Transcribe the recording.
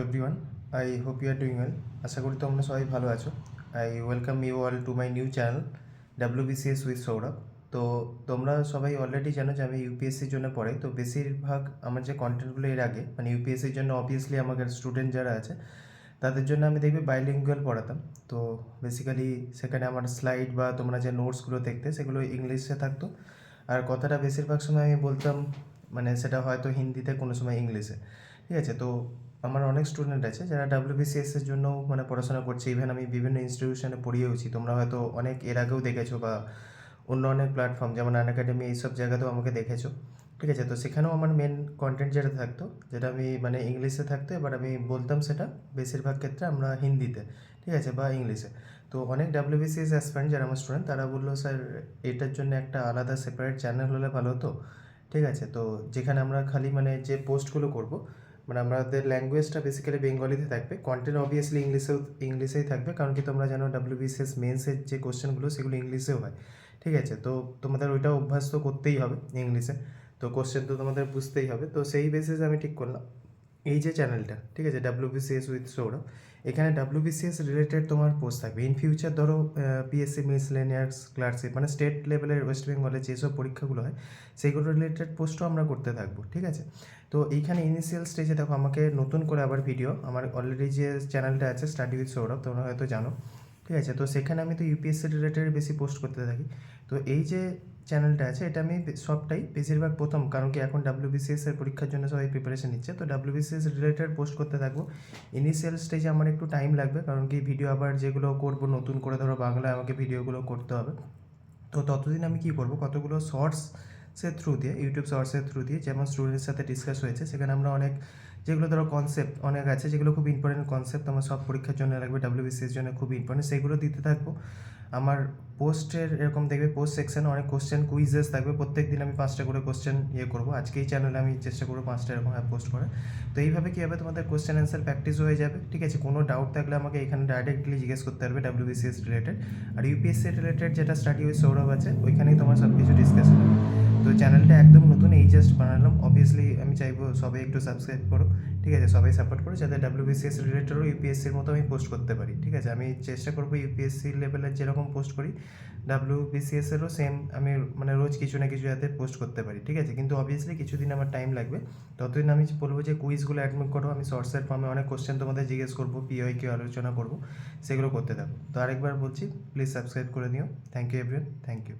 Everyone, I hope you are doing well. আশা করি তোমরা সবাই ভালো আছো। I welcome you all to my new channel WBCS with Sourav. তো তোমরা সবাই অলরেডি জানো যে আমি ইউপিএসসির জন্য পড়াই। তো বেশিরভাগ আমার যে কন্টেন্টগুলো এর আগে মানে ইউপিএসসির জন্য অবভিয়াসলি আমাদের স্টুডেন্ট যারা আছে তাদের জন্য আমি দেখবি বাইলিঙ্গুয়াল পড়াতাম। তো বেসিক্যালি সেখানে আমার স্লাইড বা তোমরা যে নোটসগুলো দেখতে সেগুলো ইংলিশে থাকতো, আর কথাটা বেশিরভাগ সময় আমি বলতাম মানে সেটা হয়তো হিন্দিতে, কোনো সময় ইংলিশে। ঠিক আছে, তো আমার অনেক স্টুডেন্ট আছে যারা WBCS এর জন্য মানে পড়াশোনা করছে। ইভেন আমি বিভিন্ন ইনস্টিটিউশনে পড়িয়েওছি, তোমরা হয়তো অনেক এর আগেও দেখেছো বা অন্য অনেক প্ল্যাটফর্ম যেমন আনএকাডেমি এইসব জায়গাতেও আমাকে দেখেছো। ঠিক আছে, তো সেখানেও আমার মেন কন্টেন্ট যেটা থাকতো, যেটা আমি মানে ইংলিশে থাকতো, এবার আমি বলতাম সেটা বেশিরভাগ ক্ষেত্রে আমরা হিন্দিতে, ঠিক আছে, বা ইংলিশে। তো অনেক WBCS অ্যাসপিরেন্ট যারা আমার স্টুডেন্ট তারা বললো স্যার এটার জন্য একটা আলাদা সেপারেট চ্যানেল হলে ভালো হতো। ঠিক আছে, তো যেখানে আমরা খালি মানে যে পোস্টগুলো করব মানে আমাদের ল্যাঙ্গুয়েজটা বেসিক্যালি বেঙ্গলিতে থাকবে, কন্টেন্ট অবভিয়াসলি ইংলিশেই থাকবে, কারণ কি তোমরা জানো WBCS মেন্সের যে কোশ্চেনগুলো সেগুলো ইংলিশেও হয়। ঠিক আছে, তো তোমাদের ওইটা অভ্যাস তো করতেই হবে ইংলিশে, তো কোশ্চেন তো তোমাদের বুঝতেই হবে। তো সেই বেসিসে আমি ঠিক করলাম এই যে চ্যানেলটা, ঠিক আছে, WBCS উইথ সৌরভ। এখানে WBCS রিলেটেড তোমার পোস্ট থাকবে। ইন ফিউচার ধরো পিএসসি মিসলেনিয়াস ক্লার্কশিপ মানে স্টেট লেভেলের ওয়েস্ট বেঙ্গলে যেসব পরীক্ষাগুলো হয় সেগুলো রিলেটেড পোস্টও আমরা করতে থাকবো। ঠিক আছে, তো এইখানে ইনিশিয়াল স্টেজে দেখো আমাকে নতুন করে আবার ভিডিও, আমার অলরেডি যে চ্যানেলটা আছে স্টাডি উইথ সৌরভ তোমরা হয়তো জানো। ঠিক আছে, তো সেখানে আমি তো ইউপিএসসি রিলেটেড বেশি পোস্ট করতে থাকি। তো এই যে চ্যানেলটা আছে এটা আমি সবটাই বেশিরভাগ প্রথম, কারণ কি এখন WBCS এর পরীক্ষার জন্য সবাই প্রিপারেশন নিচ্ছে, তো WBCS রিলেটেড পোস্ট করতে থাকবো। ইনিশিয়াল স্টেজে আমার একটু টাইম লাগবে, কারণ কি ভিডিও আবার যেগুলো করব নতুন করে ধরো বাংলায় আমাকে ভিডিওগুলো করতে হবে। তো ততদিন আমি কী করবো, কতগুলো শর্টসের থ্রু দিয়ে, ইউটিউব শর্টসের থ্রু দিয়ে, যেমন স্টুডেন্টের সাথে ডিসকাস হয়েছে সেখানে আমরা অনেক যেগুলো ধরো কনসেপ্ট অনেক আছে যেগুলো খুব ইম্পর্টেন্ট কনসেপ্ট আমার সব পরীক্ষার জন্য লাগবে, WBCS জন্য খুব ইম্পর্টেন্ট, সেগুলো দিতে থাকবো। আমার পোস্টের এরকম দেখবে পোস্ট সেকশানে অনেক কোশ্চেন কুইজেস থাকবে, প্রত্যেক দিন আমি 5টা করে কোশ্চেন করবো। আজকেই চ্যানেলে আমি চেষ্টা করবো 5টা এরকম পোস্ট করে। তো এইভাবে কী হবে, তোমাদের কোশ্চেন অ্যান্সার প্র্যাকটিস হয়ে যাবে। ঠিক আছে, কোনো ডাউট থাকলে আমাকে এখানে ডাইরেক্টলি জিজ্ঞেস করতে পারবে WBCS রিলেটেড। আর ইউপিএসসি রিলেটেড যেটা স্টাডি উইথ সৌরভ আছে ওইখানেই তোমার সব কিছু ডিসকাস হবে। তো চ্যানেলটা একদম নতুন, এই জাস্ট বানালাম। অবভিয়াসলি আমি চাইবো সবাই একটু সাবস্ক্রাইব করো। ঠিক আছে, সবাই সাপোর্ট করো যাতে WBCS রিলেটেডও ইউপিএসসির মতো আমি পোস্ট করতে পারি। ঠিক আছে, আমি চেষ্টা করবো ইউপিএসসি লেভেলের যেরকম পোস্ট করি WBCS এরও সেম আমি মানে রোজ কিছু না কিছু যাতে পোস্ট করতে পারি। ঠিক আছে, কিন্তু অবভিয়াসলি কিছুদিন আমার টাইম লাগবে। ততদিন আমি বলবো যে কুইজগুলো অ্যাডমিট করো, আমি শর্টসের ফর্মে অনেক কোশ্চেন তোমাদের জিজ্ঞেস করবো, PYQ আলোচনা করবো, সেগুলো করতে থাকো। তো আরেকবার বলছি প্লিজ সাবস্ক্রাইব করে নিও। Thank you everyone, thank you.